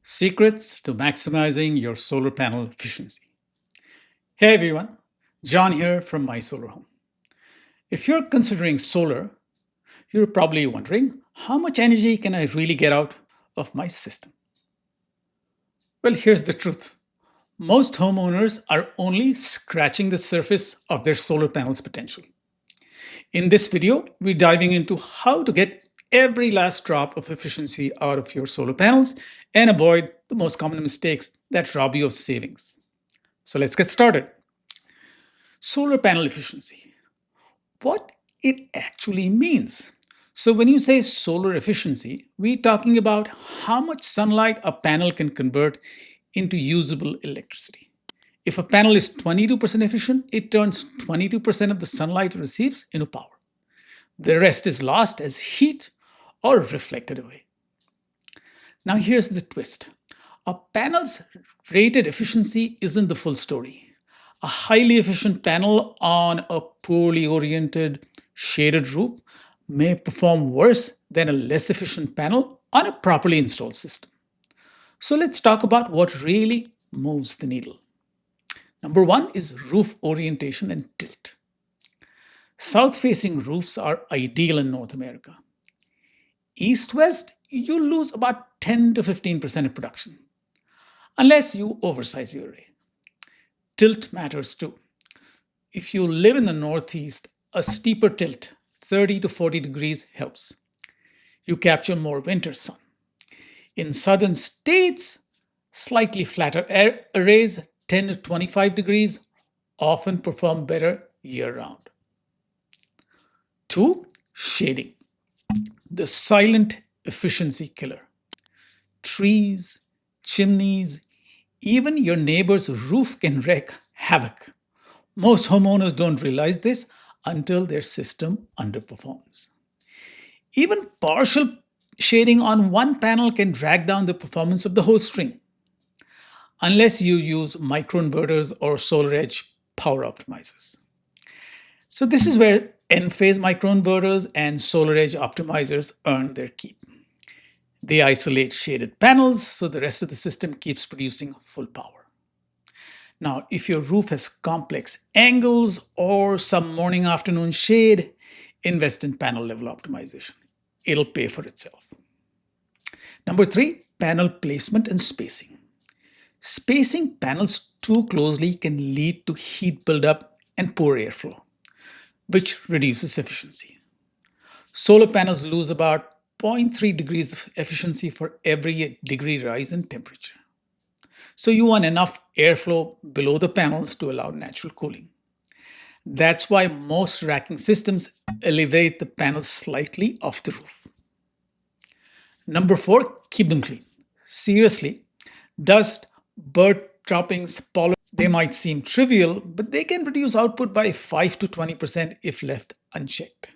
Secrets to maximizing your solar panel efficiency. Hey everyone, John here from My Solar Home. If you're considering solar, you're probably wondering how much energy can I really get out of my system? Well, here's the truth. Most homeowners are only scratching the surface of their solar panels' potential. In this video, we're diving into how to get every last drop of efficiency out of your solar panels and avoid the most common mistakes that rob you of savings. So let's get started. Solar panel efficiency. What it actually means. So when you say solar efficiency, we're talking about how much sunlight a panel can convert into usable electricity. If a panel is 22% efficient, it turns 22% of the sunlight it receives into power. The rest is lost as heat or reflected away. Now here's the twist. A panel's rated efficiency isn't the full story. A highly efficient panel on a poorly oriented, shaded roof may perform worse than a less efficient panel on a properly installed system. So let's talk about what really moves the needle. Number one is roof orientation and tilt. South facing roofs are ideal in North America. East west, you lose about 10 to 15% of production, unless you oversize your array. Tilt matters too. If you live in the Northeast, a steeper tilt, 30 to 40 degrees, helps. You capture more winter sun. In southern states, slightly flatter arrays, 10 to 25 degrees, often perform better year round. Two, shading. The silent efficiency killer. Trees, chimneys, even your neighbor's roof can wreak havoc. Most homeowners don't realize this until their system underperforms. Even partial shading on one panel can drag down the performance of the whole string, unless you use microinverters or solar edge power optimizers. So, this is where Enphase microinverters and solar edge optimizers earn their keep. They isolate shaded panels so the rest of the system keeps producing full power. Now, if your roof has complex angles or some morning afternoon shade, invest in panel level optimization. It'll pay for itself. Number three, panel placement and spacing. Spacing panels too closely can lead to heat buildup and poor airflow, which reduces efficiency. Solar panels lose about zero point 0.3 degrees of efficiency for every degree rise in temperature. So you want enough airflow below the panels to allow natural cooling. That's why most racking systems elevate the panels slightly off the roof. Number four, keep them clean. Seriously, dust, bird droppings, pollen, they might seem trivial, but they can reduce output by 5 to 20% if left unchecked.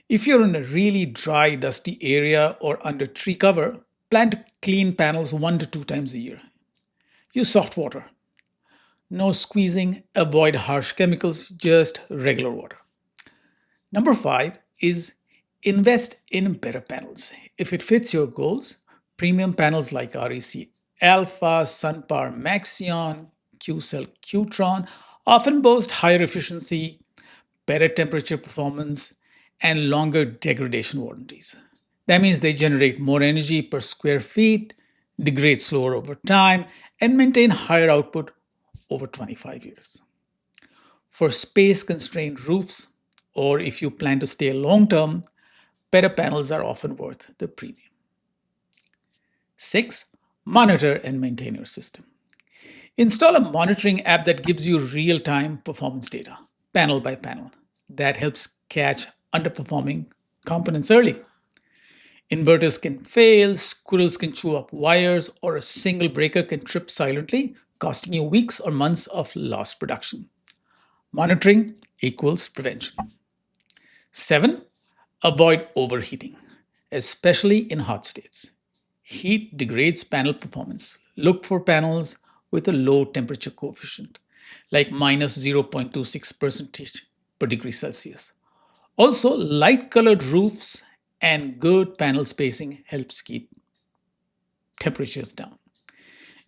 If you're in a really dry, dusty area or under tree cover, plan to clean panels 1 to 2 times a year. Use soft water. No squeezing, avoid harsh chemicals, just regular water. Number five is invest in better panels. If it fits your goals, premium panels like REC Alpha, SunPower Maxion, QCell Qtron often boast higher efficiency, better temperature performance, and longer degradation warranties. That means they generate more energy per square feet, degrade slower over time, and maintain higher output over 25 years. For space constrained roofs, or if you plan to stay long term, better panels are often worth the premium. Six, monitor and maintain your system. Install a monitoring app that gives you real time performance data, panel by panel. That helps catch underperforming components early. Inverters can fail, squirrels can chew up wires, or a single breaker can trip silently, costing you weeks or months of lost production. Monitoring equals prevention. Seven, avoid overheating, especially in hot states. Heat degrades panel performance. Look for panels with a low temperature coefficient, like minus 0.26% per degree Celsius. Also, light colored roofs and good panel spacing helps keep temperatures down.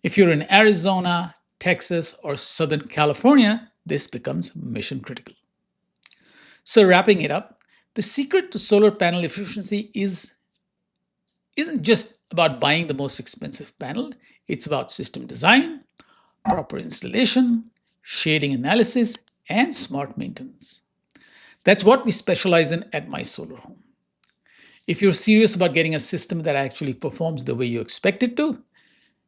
If you're in Arizona, Texas, or Southern California, this becomes mission critical. So, wrapping it up, the secret to solar panel efficiency isn't just about buying the most expensive panel, it's about system design, proper installation, shading analysis, and smart maintenance. That's what we specialize in at My Solar Home. If you're serious about getting a system that actually performs the way you expect it to,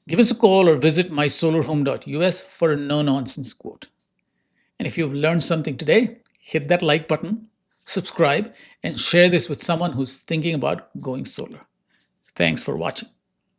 give us a call or visit mysolarhome.us for a no nonsense quote. And if you've learned something today, hit that like button, subscribe, and share this with someone who's thinking about going solar. Thanks for watching.